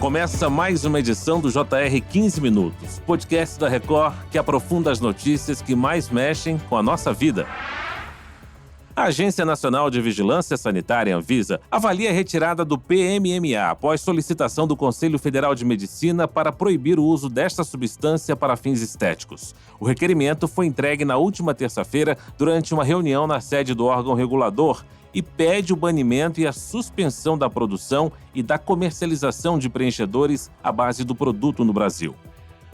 Começa mais uma edição do JR 15 Minutos, podcast da Record que aprofunda as notícias que mais mexem com a nossa vida. A Agência Nacional de Vigilância Sanitária, Anvisa, avalia a retirada do PMMA após solicitação do Conselho Federal de Medicina para proibir o uso desta substância para fins estéticos. O requerimento foi entregue na última terça-feira durante uma reunião na sede do órgão regulador e pede o banimento e a suspensão da produção e da comercialização de preenchedores à base do produto no Brasil.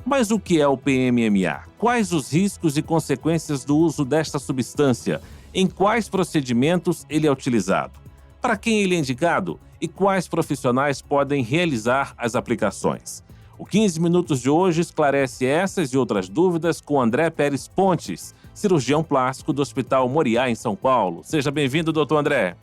Mas o que é o PMMA? Quais os riscos e consequências do uso desta substância? Em quais procedimentos ele é utilizado? Para quem ele é indicado? E quais profissionais podem realizar as aplicações? O 15 Minutos de hoje esclarece essas e outras dúvidas com André Pérez Pontes, cirurgião plástico do Hospital Moriá, em São Paulo. Seja bem-vindo, doutor André.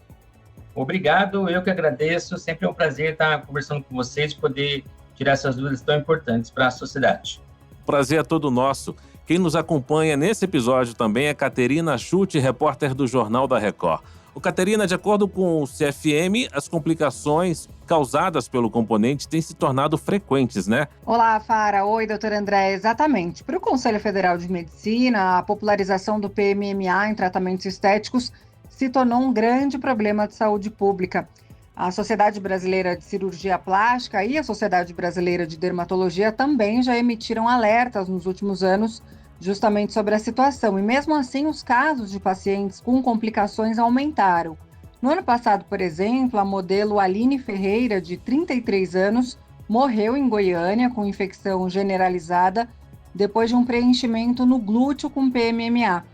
Obrigado, eu que agradeço. Sempre é um prazer estar conversando com vocês e poder tirar essas dúvidas tão importantes para a sociedade. O prazer é todo nosso. Quem nos acompanha nesse episódio também é Caterina Schulte, repórter do Jornal da Record. Caterina, de acordo com o CFM, as complicações causadas pelo componente têm se tornado frequentes, né? Olá, Fara. Oi, doutor André. Exatamente. Para o Conselho Federal de Medicina, a popularização do PMMA em tratamentos estéticos se tornou um grande problema de saúde pública. A Sociedade Brasileira de Cirurgia Plástica e a Sociedade Brasileira de Dermatologia também já emitiram alertas nos últimos anos justamente sobre a situação. E mesmo assim, os casos de pacientes com complicações aumentaram. No ano passado, por exemplo, a modelo Aline Ferreira, de 33 anos, morreu em Goiânia com infecção generalizada depois de um preenchimento no glúteo com PMMA.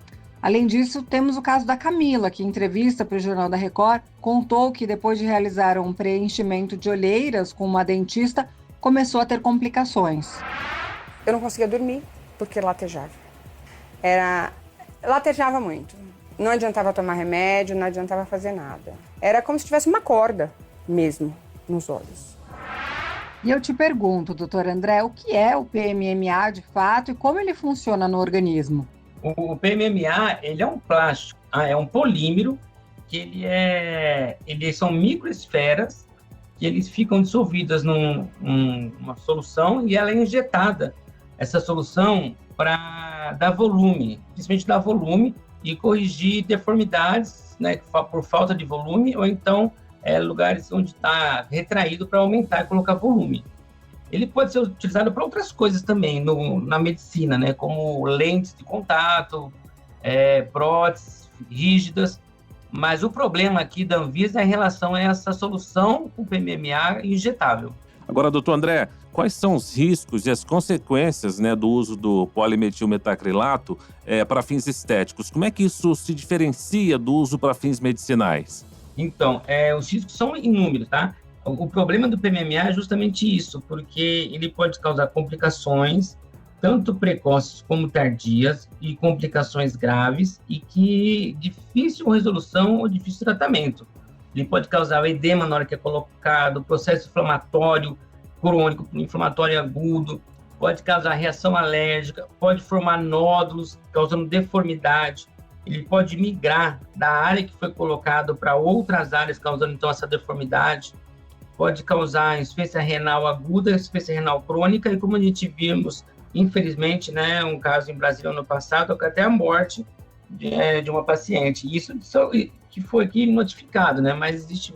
Além disso, temos o caso da Camila, que em entrevista para o Jornal da Record contou que depois de realizar um preenchimento de olheiras com uma dentista, começou a ter complicações. Eu não conseguia dormir porque latejava. Latejava muito. Não adiantava tomar remédio, não adiantava fazer nada. Era como se tivesse uma corda mesmo nos olhos. E eu te pergunto, doutor André, o que é o PMMA de fato e como ele funciona no organismo? O PMMA, ele é um plástico, é um polímero, que eles são microesferas, que eles ficam dissolvidas numa solução e ela é injetada, essa solução, para dar volume, principalmente dar volume e corrigir deformidades, né, por falta de volume, ou então lugares onde está retraído para aumentar e colocar volume. Ele pode ser utilizado para outras coisas também na medicina, né, como lentes de contato, próteses rígidas, mas o problema aqui da Anvisa é em relação a essa solução com PMMA injetável. Agora, doutor André, quais são os riscos e as consequências, né, do uso do polimetilmetacrilato para fins estéticos? Como é que isso se diferencia do uso para fins medicinais? Então, os riscos são inúmeros, tá? O problema do PMMA é justamente isso, porque ele pode causar complicações, tanto precoces como tardias, e complicações graves, e que difícil resolução ou difícil tratamento. Ele pode causar o edema na hora que é colocado, processo inflamatório crônico, inflamatório agudo, pode causar reação alérgica, pode formar nódulos, causando deformidade. Ele pode migrar da área que foi colocado para outras áreas, causando então essa deformidade. Pode causar insuficiência renal aguda, insuficiência renal crônica, e como a gente vimos, infelizmente, né, um caso em Brasília ano passado, até a morte de uma paciente. Isso que foi aqui notificado, né? Mas existem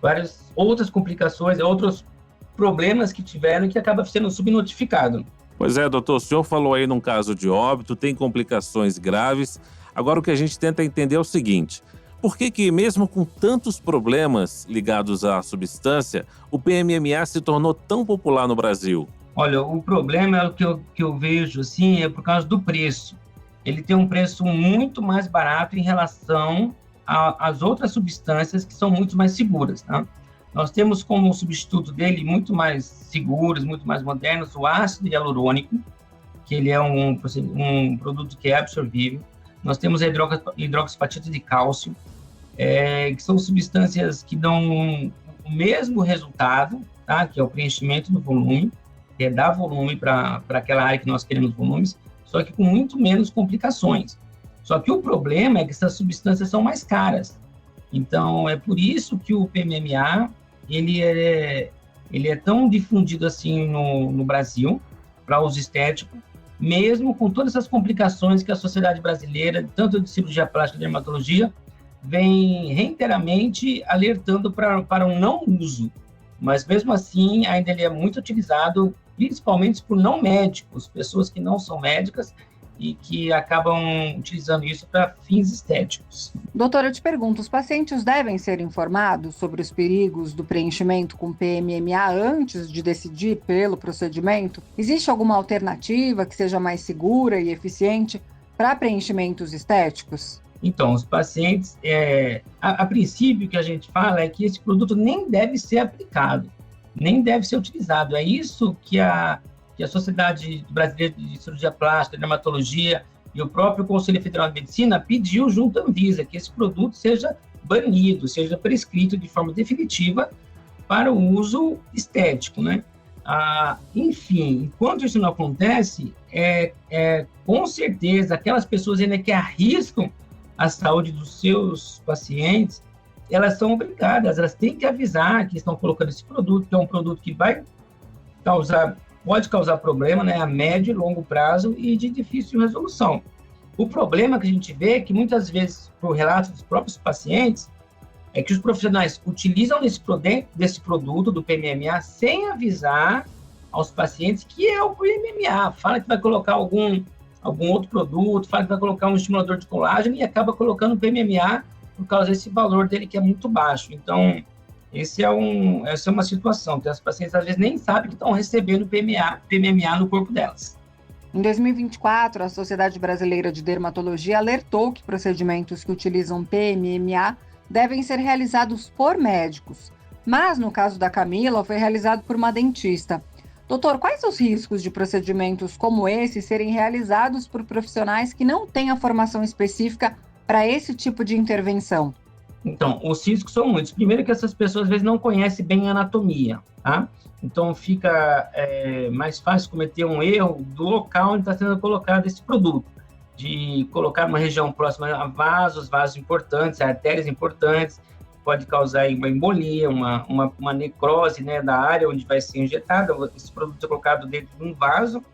várias outras complicações, outros problemas que tiveram que acaba sendo subnotificado. Pois é, doutor, o senhor falou aí num caso de óbito, tem complicações graves. Agora o que a gente tenta entender é o seguinte: por que mesmo com tantos problemas ligados à substância, o PMMA se tornou tão popular no Brasil? Olha, o problema é o que eu vejo, assim, é por causa do preço. Ele tem um preço muito mais barato em relação às outras substâncias que são muito mais seguras, tá? Nós temos como substituto dele muito mais seguros, muito mais modernos, o ácido hialurônico, que ele é um produto que é absorvível. Nós temos a hidroxiapatita de cálcio, que são substâncias que dão o mesmo resultado, tá? Que é o preenchimento do volume, que é dar volume para aquela área que nós queremos volumes, só que com muito menos complicações. Só que o problema é que essas substâncias são mais caras. Então, é por isso que o PMMA, ele ele é tão difundido assim no Brasil, para uso estético, mesmo com todas essas complicações que a sociedade brasileira, tanto de cirurgia plástica e dermatologia, vem reiteradamente alertando para um não uso. Mas, mesmo assim, ainda ele é muito utilizado, principalmente por não médicos, pessoas que não são médicas e que acabam utilizando isso para fins estéticos. Doutora, eu te pergunto, os pacientes devem ser informados sobre os perigos do preenchimento com PMMA antes de decidir pelo procedimento? Existe alguma alternativa que seja mais segura e eficiente para preenchimentos estéticos? Então, os pacientes, a princípio, o que a gente fala é que esse produto nem deve ser aplicado, nem deve ser utilizado. É isso que a Sociedade Brasileira de Cirurgia Plástica, Dermatologia e o próprio Conselho Federal de Medicina pediu junto à Anvisa que esse produto seja banido, seja prescrito de forma definitiva para o uso estético, né? Enfim, enquanto isso não acontece, com certeza aquelas pessoas ainda que arriscam a saúde dos seus pacientes, elas são obrigadas, elas têm que avisar que estão colocando esse produto, que é um produto que pode causar problema, né, a médio e longo prazo e de difícil resolução. O problema que a gente vê é que muitas vezes, por relatos dos próprios pacientes, é que os profissionais utilizam desse produto, do PMMA, sem avisar aos pacientes que é o PMMA. Fala que vai colocar algum outro produto, fala que vai colocar um estimulador de colágeno e acaba colocando o PMMA por causa desse valor dele que é muito baixo. Então, essa é uma situação que as pacientes às vezes nem sabem que estão recebendo PMMA no corpo delas. Em 2024, a Sociedade Brasileira de Dermatologia alertou que procedimentos que utilizam PMMA devem ser realizados por médicos. Mas, no caso da Camila, foi realizado por uma dentista. Doutor, quais os riscos de procedimentos como esse serem realizados por profissionais que não têm a formação específica para esse tipo de intervenção? Então, os riscos são muitos. Primeiro que essas pessoas, às vezes, não conhecem bem a anatomia, tá? Então, fica mais fácil cometer um erro do local onde está sendo colocado esse produto, de colocar uma região próxima a vasos importantes, artérias importantes, pode causar uma embolia, uma necrose, né, da área onde vai ser injetado. Esse produto é colocado dentro de um vaso,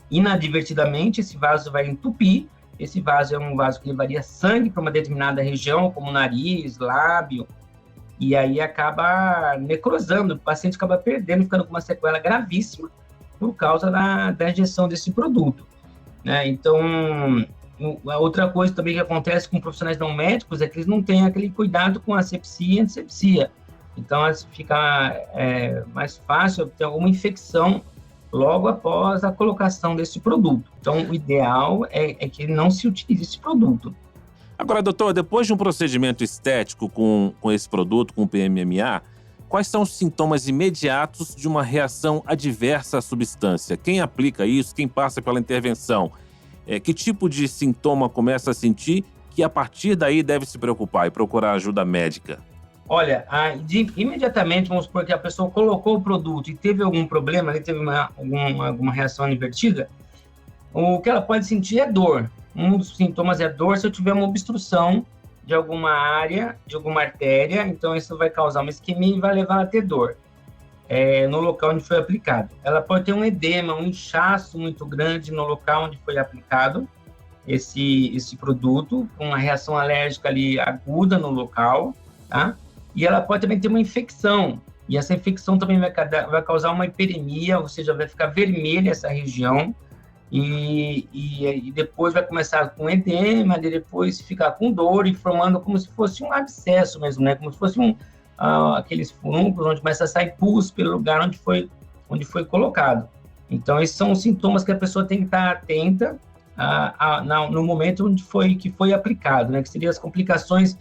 inadvertidamente esse vaso vai entupir. Esse vaso é um vaso que levaria sangue para uma determinada região, como nariz, lábio, e aí acaba necrosando, o paciente acaba ficando com uma sequela gravíssima por causa da injeção desse produto, né? Então, a outra coisa também que acontece com profissionais não médicos é que eles não têm aquele cuidado com asepsia e antisepsia. Então, fica mais fácil ter alguma infecção logo após a colocação desse produto. Então, o ideal é que não se utilize esse produto. Agora, doutor, depois de um procedimento estético com esse produto, com o PMMA, quais são os sintomas imediatos de uma reação adversa à substância? Quem aplica isso? Quem passa pela intervenção? Que tipo de sintoma começa a sentir que, a partir daí, deve se preocupar e procurar ajuda médica? Olha, imediatamente, vamos supor que a pessoa colocou o produto e teve algum problema, teve alguma reação invertida, o que ela pode sentir é dor. Um dos sintomas é dor se eu tiver uma obstrução de alguma área, de alguma artéria, então isso vai causar uma isquemia e vai levar a ter dor no local onde foi aplicado. Ela pode ter um edema, um inchaço muito grande no local onde foi aplicado esse produto, uma reação alérgica ali aguda no local, tá? E ela pode também ter uma infecção, e essa infecção também vai causar uma hiperemia, ou seja, vai ficar vermelha essa região, e depois vai começar com edema, e depois ficar com dor e formando como se fosse um abscesso mesmo, né? Como se fosse aqueles furuncos onde começa a sair pus pelo lugar onde foi colocado. Então, esses são os sintomas que a pessoa tem que estar atenta no momento que foi aplicado, né? Que seriam as complicações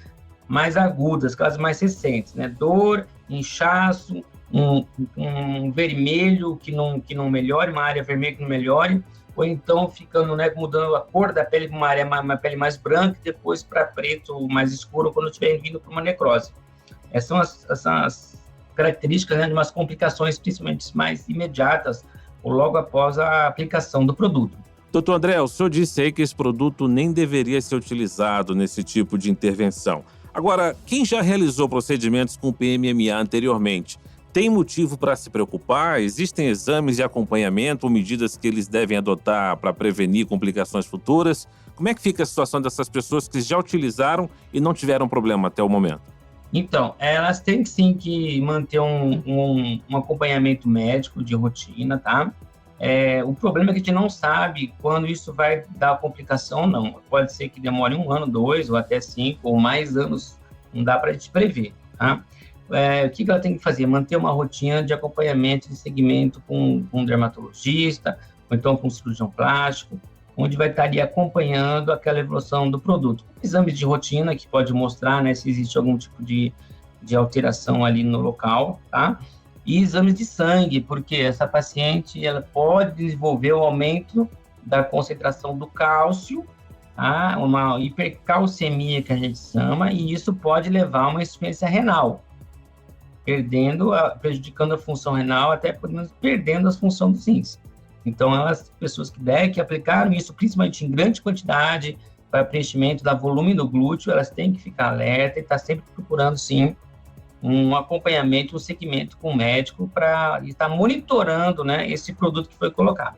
mais agudas, aquelas mais recentes, né? Dor, inchaço, um vermelho que não melhore, uma área vermelha que não melhore, ou então ficando, né, mudando a cor da pele para uma pele mais branca e depois para preto mais escuro quando estiver vindo para uma necrose. Essas são as características, né, de umas complicações principalmente mais imediatas ou logo após a aplicação do produto. Doutor André, o senhor disse aí que esse produto nem deveria ser utilizado nesse tipo de intervenção. Agora, quem já realizou procedimentos com PMMA anteriormente Tem motivo para se preocupar? Existem exames de acompanhamento ou medidas que eles devem adotar para prevenir complicações futuras? Como é que fica a situação dessas pessoas que já utilizaram e não tiveram problema até o momento? Então, elas têm sim que manter um acompanhamento médico de rotina, tá? O problema é que a gente não sabe quando isso vai dar complicação ou não. Pode ser que demore 1 ano, 2, ou até 5, ou mais anos, não dá para a gente prever, tá? O que ela tem que fazer? Manter uma rotina de acompanhamento de segmento com um dermatologista, ou então com um cirurgião plástico, onde vai estar ali acompanhando aquela evolução do produto. Exames de rotina que pode mostrar, né, se existe algum tipo de alteração ali no local, tá? E exames de sangue, porque essa paciente ela pode desenvolver o aumento da concentração do cálcio, tá? Uma hipercalcemia que a gente chama, e isso pode levar a uma insuficiência renal, prejudicando a função renal, até perdendo a função dos rins. Então, as pessoas que aplicaram isso, principalmente em grande quantidade, para preenchimento da volume do glúteo, elas têm que ficar alerta e estar sempre procurando, sim, um acompanhamento, um segmento com o médico para estar monitorando, né, esse produto que foi colocado.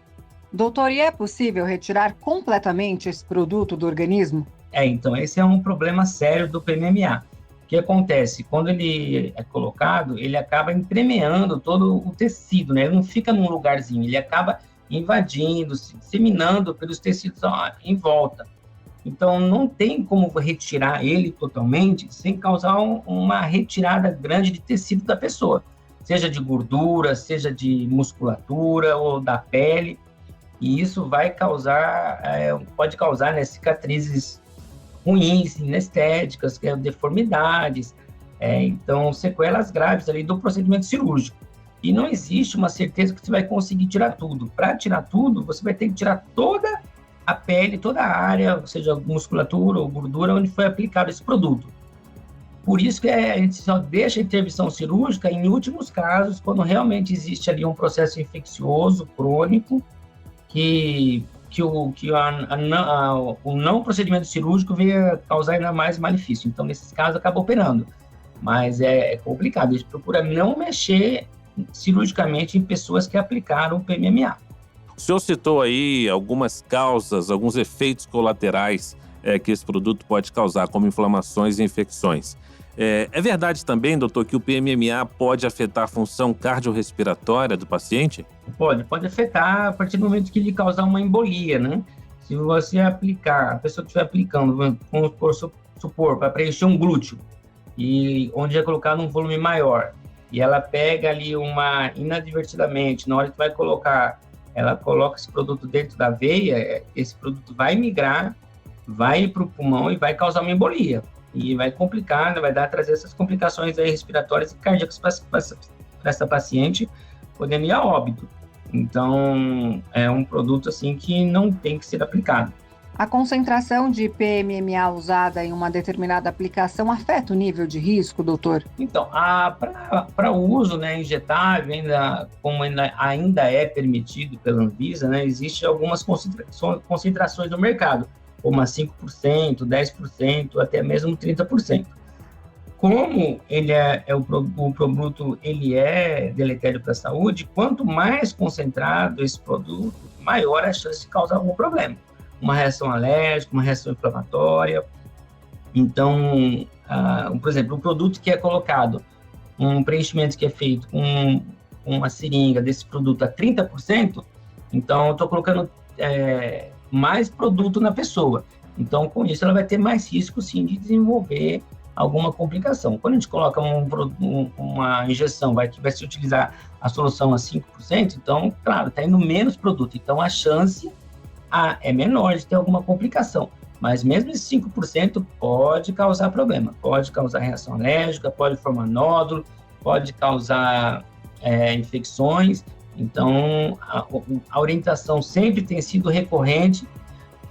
Doutor, e é possível retirar completamente esse produto do organismo? Então, esse é um problema sério do PMMA. O que acontece? Quando ele é colocado, ele acaba entremeando todo o tecido, né? Ele não fica num lugarzinho, ele acaba invadindo, se disseminando pelos tecidos em volta. Então, não tem como retirar ele totalmente sem causar uma retirada grande de tecido da pessoa, seja de gordura, seja de musculatura ou da pele, e isso vai causar, pode causar, né, cicatrizes ruins, inestéticas, deformidades, então sequelas graves ali do procedimento cirúrgico. E não existe uma certeza que você vai conseguir tirar tudo. Para tirar tudo, você vai ter que tirar toda a pele, toda a área, seja musculatura ou gordura, onde foi aplicado esse produto. Por isso que a gente só deixa a intervenção cirúrgica em últimos casos, quando realmente existe ali um processo infeccioso, crônico, que o não procedimento cirúrgico veio causar ainda mais malefício. Então, nesses casos, acaba operando. Mas é complicado. A gente procura não mexer cirurgicamente em pessoas que aplicaram o PMMA. O senhor citou aí algumas causas, alguns efeitos colaterais que esse produto pode causar, como inflamações e infecções. É verdade também, doutor, que o PMMA pode afetar a função cardiorrespiratória do paciente? Pode afetar a partir do momento que ele causar uma embolia, né? Se você aplicar, a pessoa que estiver aplicando, vamos supor, para preencher um glúteo, e onde é colocado um volume maior, e ela pega ali inadvertidamente, na hora que vai colocar, ela coloca esse produto dentro da veia, esse produto vai migrar, vai para o pulmão e vai causar uma embolia. E vai complicar, né, trazer essas complicações aí respiratórias e cardíacas para essa paciente, podendo ir a óbito. Então, é um produto assim que não tem que ser aplicado. A concentração de PMMA usada em uma determinada aplicação afeta o nível de risco, doutor? Então, para o uso, né, injetável, como ainda é permitido pela Anvisa, né, existem algumas concentrações no mercado, como a 5%, 10%, até mesmo 30%. Como o produto ele é deletério para a saúde, quanto mais concentrado esse produto, maior a chance de causar algum problema. Uma reação alérgica, uma reação inflamatória. Então, por exemplo, um produto que é colocado, um preenchimento que é feito com uma seringa desse produto a 30%, então eu estou colocando mais produto na pessoa. Então, com isso, ela vai ter mais risco, sim, de desenvolver alguma complicação. Quando a gente coloca uma injeção, que vai se utilizar a solução a 5%, então, claro, está indo menos produto. Então, a chance é menor de ter alguma complicação. Mas mesmo esse 5% pode causar problema. Pode causar reação alérgica, pode formar nódulo, pode causar infecções. Então, a orientação sempre tem sido recorrente,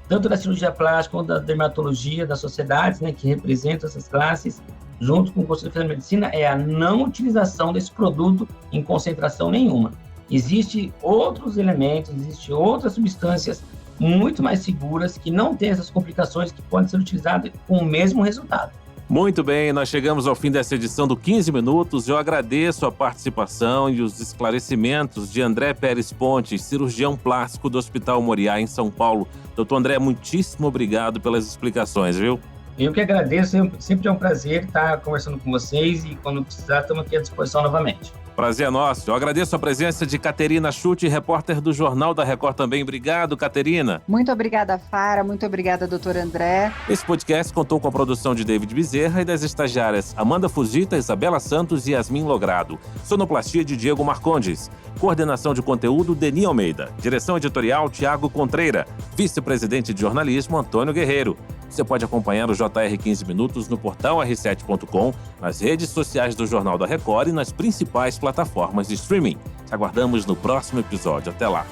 tanto da cirurgia plástica quanto da dermatologia, das sociedades, né, que representam essas classes, junto com o Conselho Federal de Medicina, é a não utilização desse produto em concentração nenhuma. Existem outros elementos, existem outras substâncias muito mais seguras que não têm essas complicações que podem ser utilizadas com o mesmo resultado. Muito bem, nós chegamos ao fim dessa edição do 15 Minutos. Eu agradeço a participação e os esclarecimentos de André Pérez Pontes, cirurgião plástico do Hospital Moriá, em São Paulo. Doutor André, muitíssimo obrigado pelas explicações, viu? Eu que agradeço, sempre é um prazer estar conversando com vocês e quando precisar, estamos aqui à disposição novamente. Prazer é nosso. Eu agradeço a presença de Caterina Schutte, repórter do Jornal da Record também. Obrigado, Caterina. Muito obrigada, Fara. Muito obrigada, doutor André. Esse podcast contou com a produção de David Bezerra e das estagiárias Amanda Fugita, Isabela Santos e Yasmin Logrado. Sonoplastia de Diego Marcondes. Coordenação de conteúdo, Deni Almeida. Direção editorial, Tiago Contreira. Vice-presidente de jornalismo, Antônio Guerreiro. Você pode acompanhar o JR 15 Minutos no portal r7.com, nas redes sociais do Jornal da Record e nas principais plataformas de streaming. Te aguardamos no próximo episódio. Até lá!